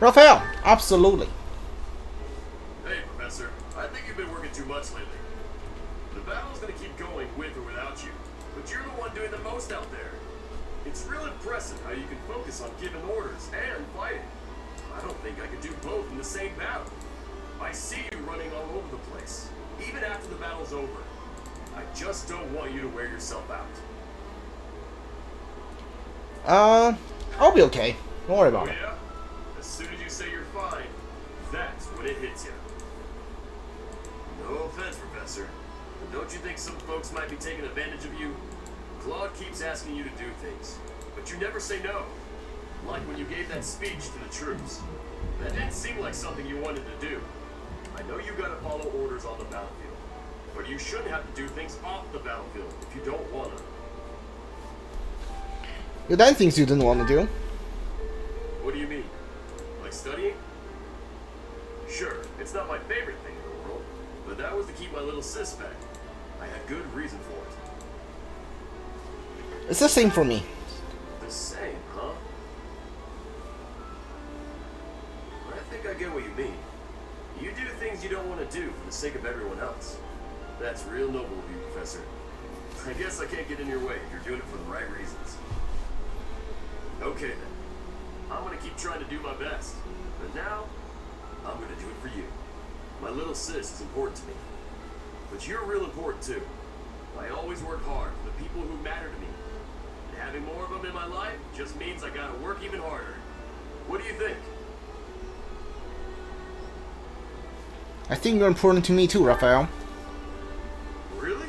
Raphael, absolutely. Hey, Professor. I think you've been working too much lately. The battle's gonna keep going with or without you, but you're the one doing the most out there. It's real impressive how you can focus on giving orders and fighting. I don't think I could do both in the same battle. I see you running all over the place, even after the battle's over. I just don't want you to wear yourself out. I'll be okay. Don't worry about Oh, it. yeah? As soon as you say you're fine, that's when it hits you. No offense, Professor, but don't you think some folks might be taking advantage of you? Claude keeps asking you to do things, but you never say no. Like when you gave that speech to the troops. That didn't seem like something you wanted to do. I know you gotta follow orders on the battlefield, but you shouldn't have to do things off the battlefield if you don't wanna. You done things you didn't want to do. What do you mean? Like studying? Sure, it's not my favorite thing in the world, but that was to keep my little sis back. I had good reason for it. It's the same for me. The same, huh? I think I get what you mean. You do things you don't want to do for the sake of everyone else. That's real noble of you, Professor. I guess I can't get in your way if you're doing it for the right reasons. Okay then. I'm gonna keep trying to do my best. But now, I'm gonna do it for you. My little sis is important to me. But you're real important too. I always work hard for the people who matter to me. And having more of them in my life just means I gotta work even harder. What do you think? I think you're important to me too, Raphael. Really?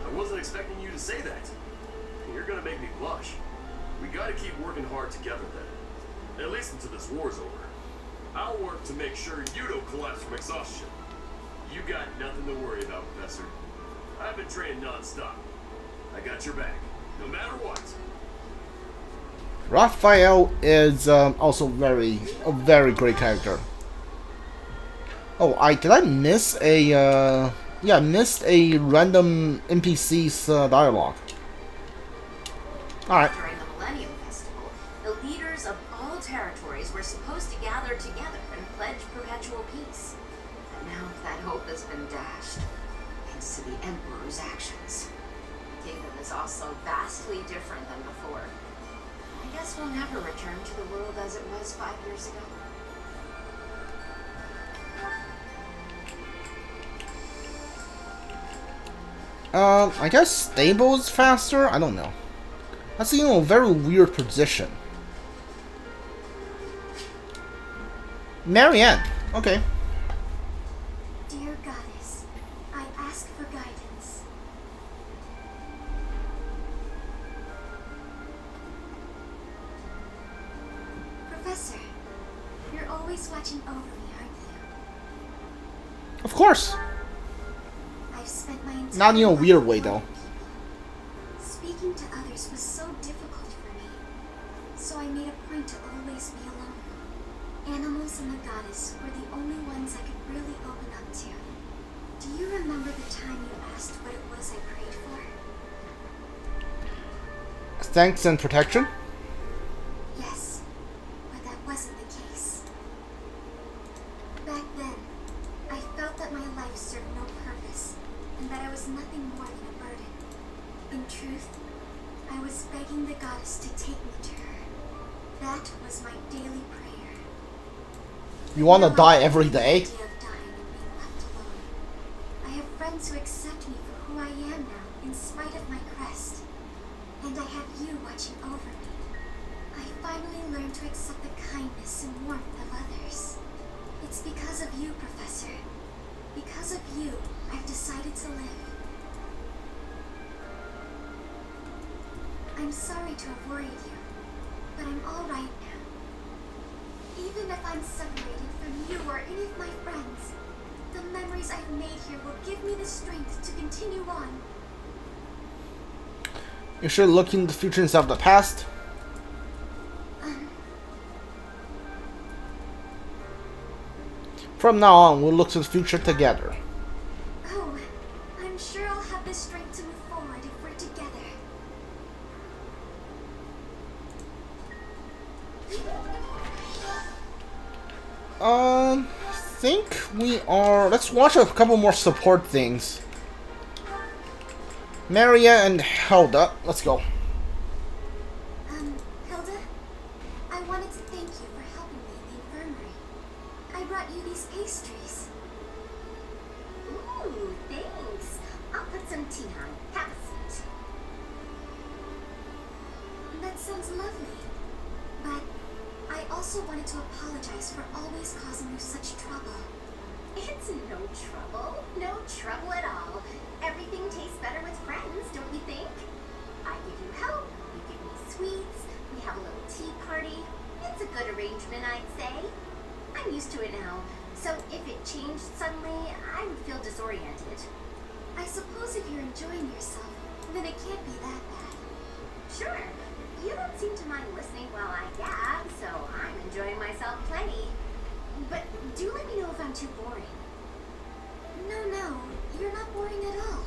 I wasn't expecting you to say that. You're gonna make me blush. We gotta keep working hard together then. At least until this war's over. I'll work to make sure you don't collapse from exhaustion. You got nothing to worry about, Professor. I've been training non-stop. I got your back, no matter what. Raphael is also a very great character. Oh, did I miss a yeah, I missed a random NPC's dialogue. All right. During the Millennium Festival, the leaders of all territories were supposed to gather together and pledge perpetual peace. But now that hope has been dashed, thanks to the Emperor's actions. The kingdom is also vastly different than before. I guess we'll never return to the world as it was 5 years ago. I guess stable is faster? I don't know. That's, you know, a very weird position. Marianne. Okay. Dear Goddess, I ask for guidance. Professor, you're always watching over me, aren't you? Of course. I've spent my entire Not in a life weird way, though. helping people. Speaking to others was so difficult for me, so I made a point to always be alone. Animals and the goddess were the only ones I could really open up to. Do you remember the time you asked what it was I prayed for? Thanks and protection. Yes, but that wasn't the case. Back then, I felt that my life served no purpose, and that I was nothing more than a burden. In truth, I was begging the goddess to take me to her. That was my daily prayer. You want to Now die I every hate the day? idea of dying and being left alone. I have friends who accept me for who I am now, in spite of my crest. And I have you watching over me. I finally learned to accept the kindness and warmth of others. It's because of you, Professor. Because of you, I've decided to live. I'm sorry to have worried you, but I'm all right now. Even if I'm separated from you or any of my friends, the memories I've made here will give me the strength to continue on. You should look in the future instead of the past. From now on, we'll look to the future together. Oh, I'm sure I'll have the strength to move forward if we're together. Think we are. Let's watch a couple more support things. Marianne and Hilda. Let's go. Hilda? I wanted to thank you for helping me in the infirmary. I brought you these pastries. Ooh, thanks. I'll put some tea on. Have a seat. That sounds lovely. But I also wanted to apologize for always causing you such trouble. It's no trouble. No trouble at all. Everything tastes better with friends, don't you think? I give you help, you give me sweets, we have a little tea party. It's a good arrangement, I'd say. I'm used to it now, so if it changed suddenly, I would feel disoriented. I suppose if you're enjoying yourself, then it can't be that bad. Sure, you don't seem to mind listening while I gab, so I'm enjoying myself plenty. But do let me know if I'm too boring. No, you're not boring at all.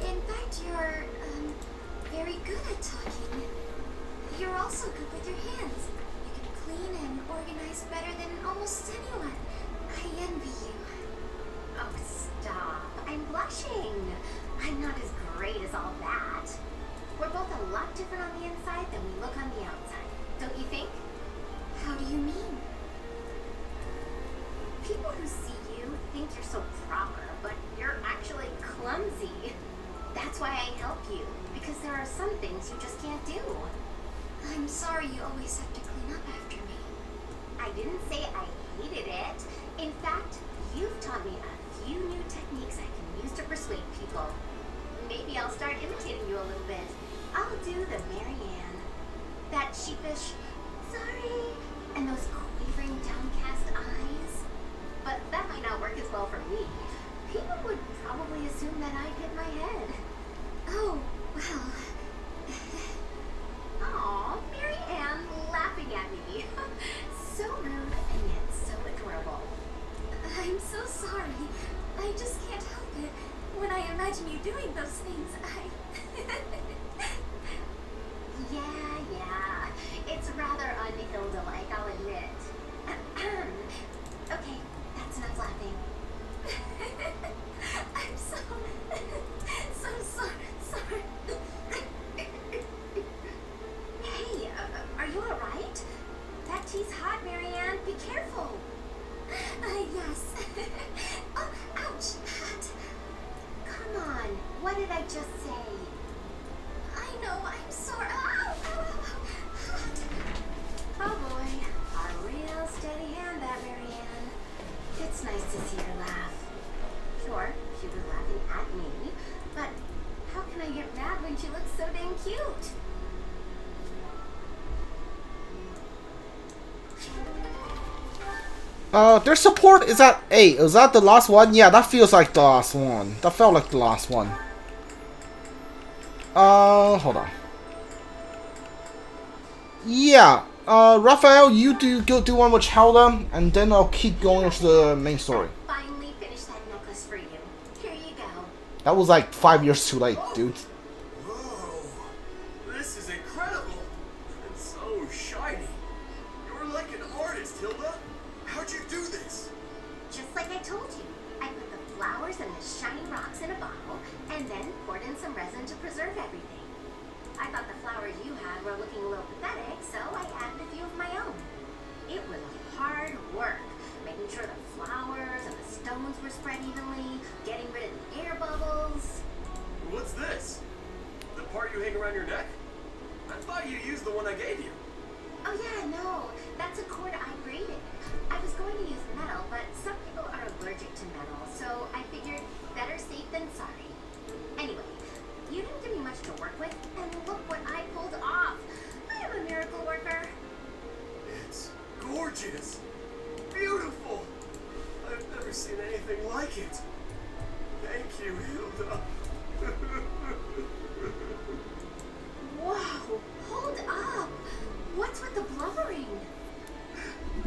In fact, you're, very good at talking. You're also good with your hands. You can clean and organize better than almost anyone. I envy you. Oh, stop. I'm blushing. I'm not as great as all that. We're both a lot different on the inside than we look on the outside, don't you think? How do you mean? People who see you think you're so proper, but you're actually clumsy. That's why I help you, because there are some things you just can't do. I'm sorry you always have to clean up after me. I didn't say I hated it. In fact, you've taught me a few new techniques I can use to persuade people. Maybe I'll start imitating you a little bit. I'll do the Marianne. That sheepish, sorry, and those quavering downcast eyes. But that might not work as well for me. People would probably assume that I'd hit my head. Oh, well. Aw, Marianne laughing at me. So rude and yet so adorable. I'm so sorry. I just can't help it. When I imagine you doing those things, Yeah. It's rather un-Hilda-like, I'll admit. Okay, that's enough laughing. I'm so sorry. Hey, are you alright? That tea's hot, Marianne. Be careful. Yes. Oh, ouch, hot. Come on, what did I just say? I know, I'm sorry. Ow, hot. Oh boy, a real steady hand, that Marianne. It's nice to see her laugh. Sure, she was laughing at me, but how can I get mad when she looks so dang cute? Their support is at 8. Is that the last one? Yeah, that feels like the last one. That felt like the last one. Hold on. Yeah, Raphael, you go do one with Hilda, and then I'll keep going to the main story. Finally finished that necklace for you. Here you go. That was like 5 years too late, dude. Whoa, this is incredible and so shiny. You're like an artist, Hilda. How'd you do this? Just like I told you, I put the flowers and the shiny rocks in a bottle, and then poured in some resin to preserve everything. I thought the flowers you had were looking a little pathetic, so I added a few of my own. It was hard work, making sure the flowers and the stones were spread evenly, getting rid of the air bubbles. What's this? The part you hang around your neck? I thought you used the one I gave you. Oh yeah, no, that's a cord I braided. I was going to use metal, but some people are allergic to metal, so I figured better safe than sorry. Anyway, you didn't give me much to work with, and look what I pulled off. I am a miracle worker. It's gorgeous. Beautiful. I've never seen anything like it. Thank you, Hilda. Whoa, hold up. What's with the blubbering?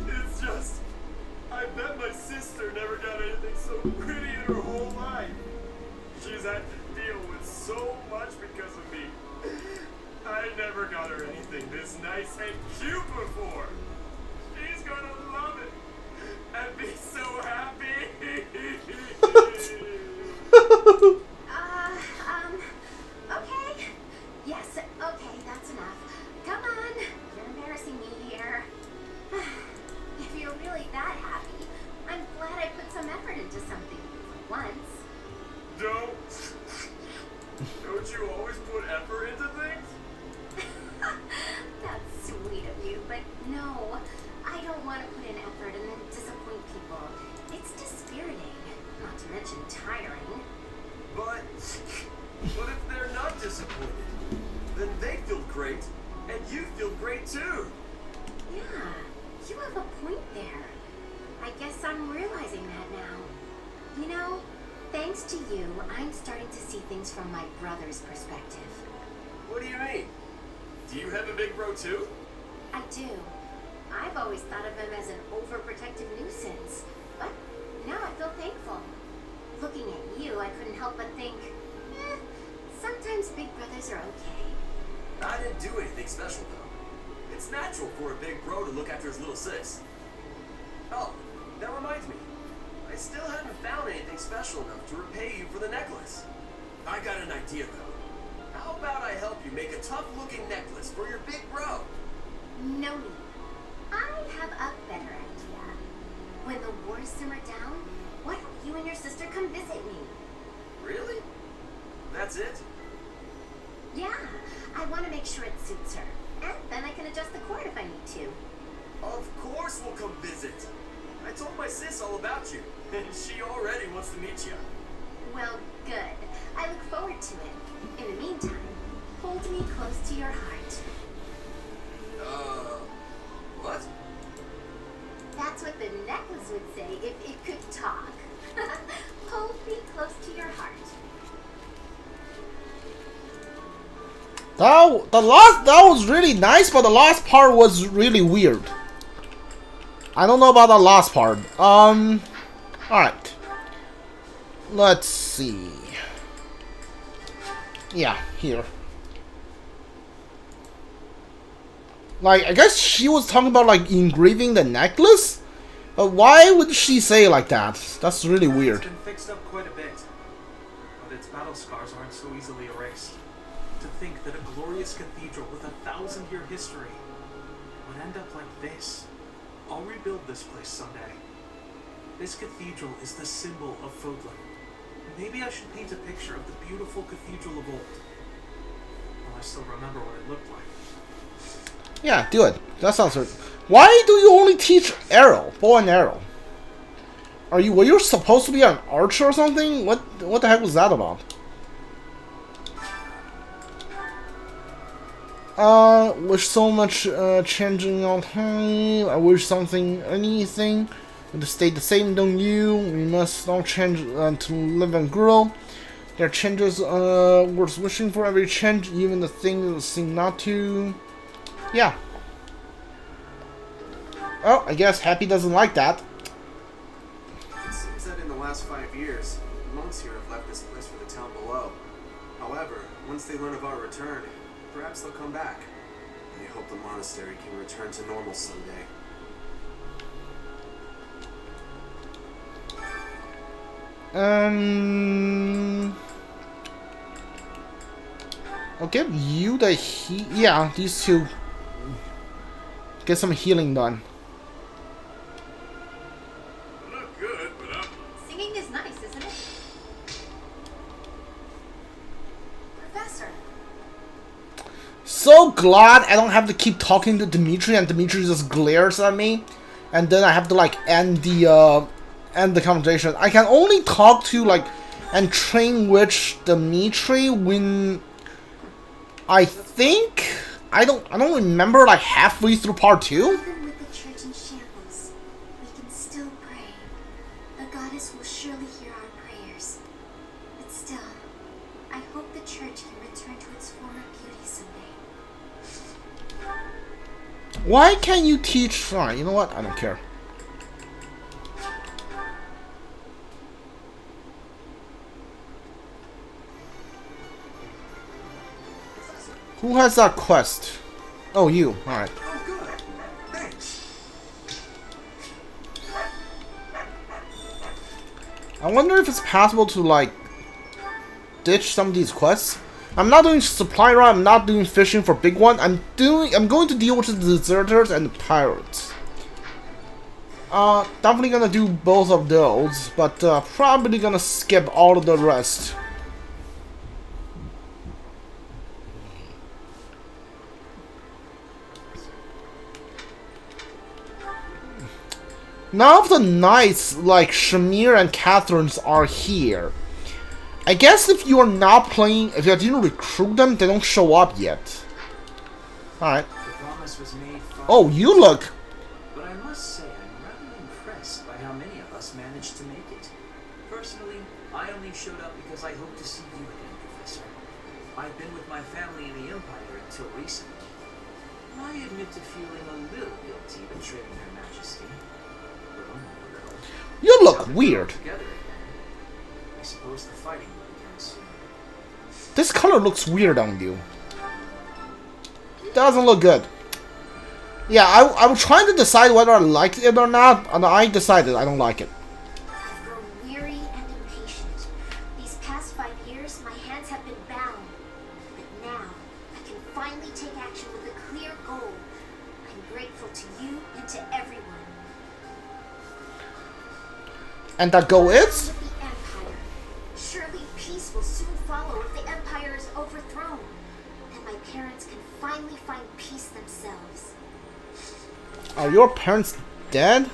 It's just, I bet my sister never got anything so pretty in her whole life. She's had to deal with so much because of me. I never got her anything this nice and cute before. She's gonna love it. I'd be so happy. Okay. Yes, okay, that's enough. Come on, you're embarrassing me here. If you're really that happy, I'm glad I put some effort into something for once. Don't you always put effort into things? That's sweet of you, but no, I don't want to put in effort and then disappoint people. It's dispiriting, not to mention tiring. But if they're not disappointed, then they feel great, and you feel great too. Yeah, you have a point there. I guess I'm realizing that now. You know, thanks to you, I'm starting to see things from my brother's perspective. What do you mean? Do you have a big bro too? I do. I've always thought of him as an overprotective nuisance, but now I feel thankful. Looking at you, I couldn't help but think, sometimes big brothers are okay. I didn't do anything special though. It's natural for a big bro to look after his little sis. Oh, that reminds me. I still haven't found anything special enough to repay you for the necklace. I got an idea though. How about I help you make a tough-looking necklace for your big bro? No need. I have a better idea. When the wars simmer down, why don't you and your sister come visit me? Really? That's it? Yeah, I want to make sure it suits her. And then I can adjust the cord if I need to. Of course we'll come visit. I told my sis all about you, and she already wants to meet you. Well, good. I look forward to it. In the meantime, hold me close to your heart. What? That's what the necklace would say if it could talk. Hold me close to your heart. That was really nice, but the last part was really weird. I don't know about the last part. Alright. Let's see. Yeah, here. Like, I guess she was talking about, like, engraving the necklace? But why would she say like that? That's really weird. It's been fixed up quite a bit, but its battle scars aren't so easily erased. To think that a glorious cathedral with a 1,000-year history would end up like this. I'll rebuild this place someday. This cathedral is the symbol of Fódlan. Maybe I should paint a picture of the beautiful cathedral of old. Well, I still remember what it looked like. Yeah, do it. That sounds good. Why do you only teach arrow, bow and arrow? Were you supposed to be an archer or something? What the heck was that about? Wish so much changing all time. I wish anything would stay the same, don't you? We must not change to live and grow. There are changes worth wishing for. Every change, even the things that seem not to. Yeah. Oh, I guess Happy doesn't like that. It seems that in the last 5 years, monks here have left this place for the town below. However, once they learn of our return, perhaps they'll come back. I hope the monastery can return to normal someday. I'll give you the yeah, these two. Get some healing done. Look good, but Singing is nice, isn't it? Professor. So glad I don't have to keep talking to Dimitri and Dimitri just glares at me, and then I have to like end the conversation. I can only talk to like and train with Dimitri when I think I don't remember, like halfway through part 2. Even with the church in shambles, we can still pray. The goddess will surely hear our prayers. But still, I hope the church can return to its former beauty someday. Why can't you teach? Alright, you know what? I don't care. Who has that quest? Oh, you. Alright. Oh, good. Thanks. I wonder if it's possible to, like, ditch some of these quests. I'm not doing supply run, I'm not doing fishing for big one. I'm going to deal with the deserters and the pirates. Definitely gonna do both of those, but probably gonna skip all of the rest. None of the knights like Shamir and Catherine's are here. I guess if you are not playing, if you didn't recruit them, they don't show up yet. Alright. Oh, you look. But I must say, I'm rather impressed by how many of us managed to make it. Personally, I only showed up because I hope to see you again, Professor. I've been with my family in the Empire until recently. I admit to feeling a little guilty betraying Her Majesty. You look weird. I suppose the fighting will begin soon. This color looks weird on you. Doesn't look good. Yeah, I was trying to decide whether I liked it or not, and I decided I don't like it. I've grown weary and impatient. These past 5 years, my hands have been bound. But now, I can finally take action with a clear goal. I'm grateful to you and to everyone. And that goal is? The Empire. Surely peace will soon follow if the Empire is overthrown, and my parents can finally find peace themselves. Are your parents dead?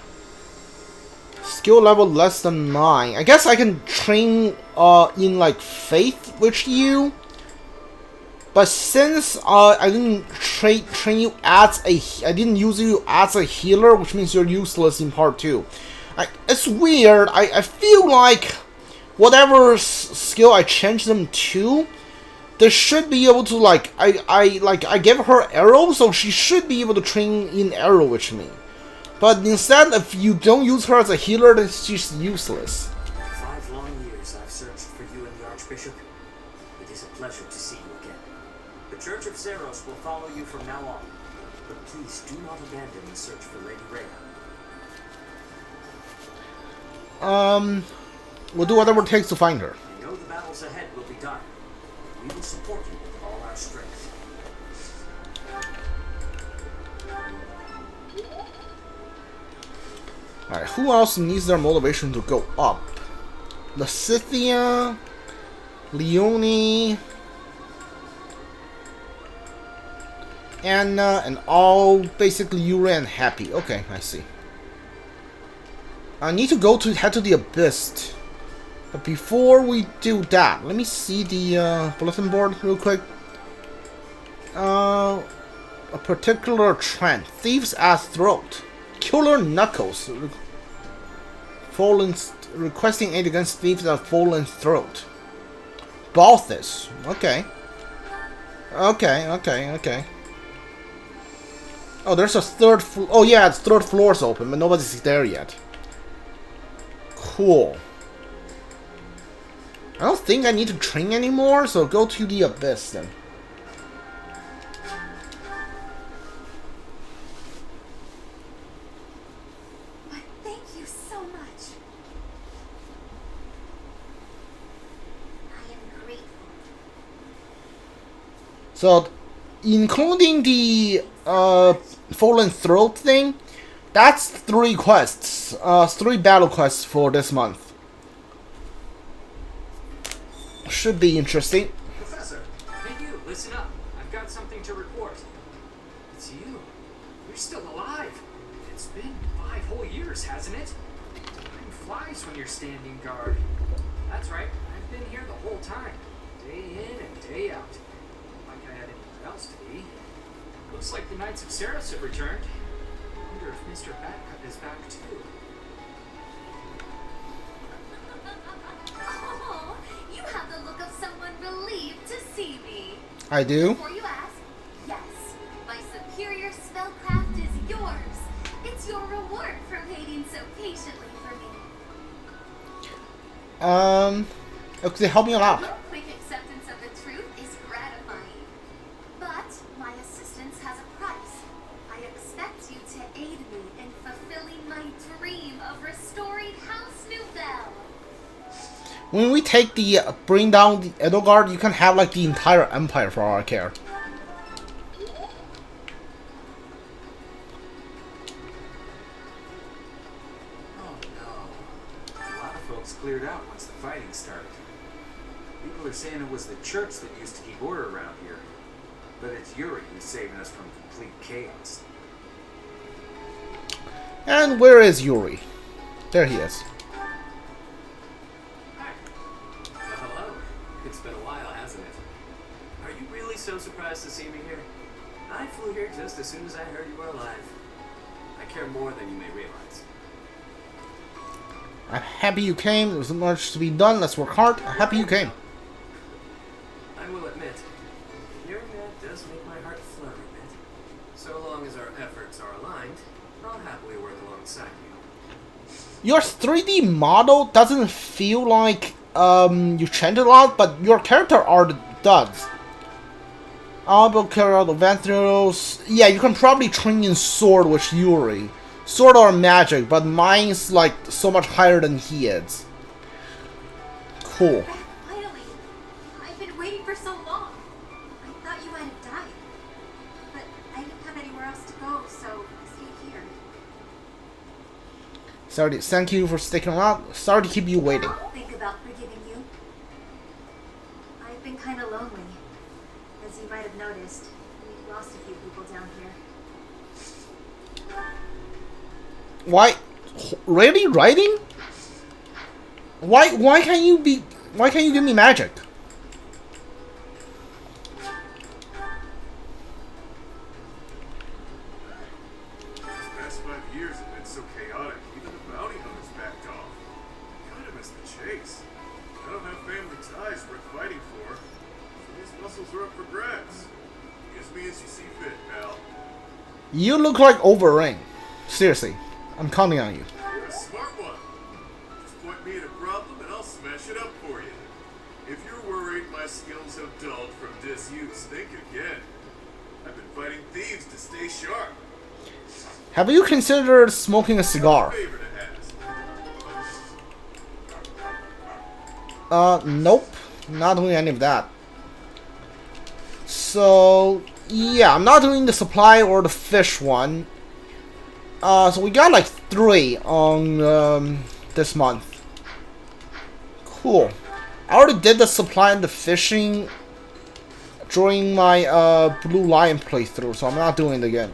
Skill level less than 9. I guess I can train in like faith with you. But since I didn't train you as I didn't use you as a healer, which means you're useless in part 2. It's weird. I feel like whatever skill I change them to, they should be able to like I give her arrow, so she should be able to train in arrow with me. But instead, if you don't use her as a healer, then she's useless. 5 long years I've searched for you and the Archbishop. It is a pleasure to see you again. The Church of Zeros will follow you from now on, but please do not abandon the search for Lady Rhea. We'll do whatever it takes to find her. I know the battles ahead will be dire. We will support you with all our strength. Alright, who else needs their motivation to go up? Lysithia, Leonie, Anna, and all basically Yuri and Happy. Okay, I see. I need to head to the Abyss. But before we do that, let me see the bulletin board real quick. A particular trend. Thieves at Throat. Killer Knuckles. Fódlan requesting aid against thieves at Fódlan's Throat. Balthus. Okay. Okay. Oh, there's a third floor. Oh yeah, the third floor's open, but nobody's there yet. Cool. I don't think I need to train anymore, so go to the Abyss then. But thank you so much. I am grateful. So, including the Fódlan Throat thing, that's 3 quests, 3 battle quests for this month. Should be interesting. Professor! Hey you, listen up. I've got something to report. It's you. You're still alive. It's been 5 whole years, hasn't it? Time flies when you're standing guard. That's right. I've been here the whole time. Day in and day out. Not like I had anywhere else to be. Looks like the Knights of Zeros have returned. I wonder if Mr. Batcut is back too. Oh, you have the look of someone relieved to see me. I do. Before you ask, yes, my superior spellcraft is yours. It's your reward for waiting so patiently for me. Okay, help me out. Your quick acceptance of the truth is gratifying. But my assistance has a price. I expect you to aid me in fulfilling my dream of restoring House Nouvelle. When we take the bring down the Edelgard, you can have like the entire empire for all I care. Oh no. A lot of folks cleared out once the fighting started. People are saying it was the church that used to keep order around here. But it's Yuri who's saving us from complete chaos. And where is Yuri? There he is. Hi. Well, hello. It's been a while, hasn't it? Are you really so surprised to see me here? I flew here just as soon as I heard you were alive. I care more than you may realize. I'm happy you came. There's much to be done. Let's work hard. I'm happy you came. I will admit, hearing that does make my heart flutter a bit. So long as our efforts are aligned, I'll happily work alongside you. Your 3D model doesn't feel like you changed a lot, but your character art does. I'll carry out adventures. Yeah, you can probably train in sword with Yuri. Sword or magic, but mine's like so much higher than he is. Cool. Finally! I've been waiting for so long. I thought you might have died. But I didn't have anywhere else to go, so I stayed here. Sorry, thank you for sticking around. Sorry to keep you waiting. Think about forgiving you. I've been kind of lonely. As you might have noticed, we've lost a few people down here. Why? Really? Writing? Why can't you give me magic? These past 5 years have been so chaotic, even the bounty hunters backed off. Kind of missed the chase. I don't have family ties worth fighting for, so these muscles are up for grabs. Use me as you see fit, pal. You look like Overring. Seriously, I'm counting on you. You're a smart one. Just point me at a problem and I'll smash it up for you. If you're worried my skills have dulled from disuse, think again. I've been fighting thieves to stay sharp. Have you considered smoking a cigar? Favor to ask. Nope. Not doing any of that. So, yeah, I'm not doing the supply or the fish one. So we got like 3 on this month. Cool. I already did the supply and the fishing during my Blue Lion playthrough, so I'm not doing it again.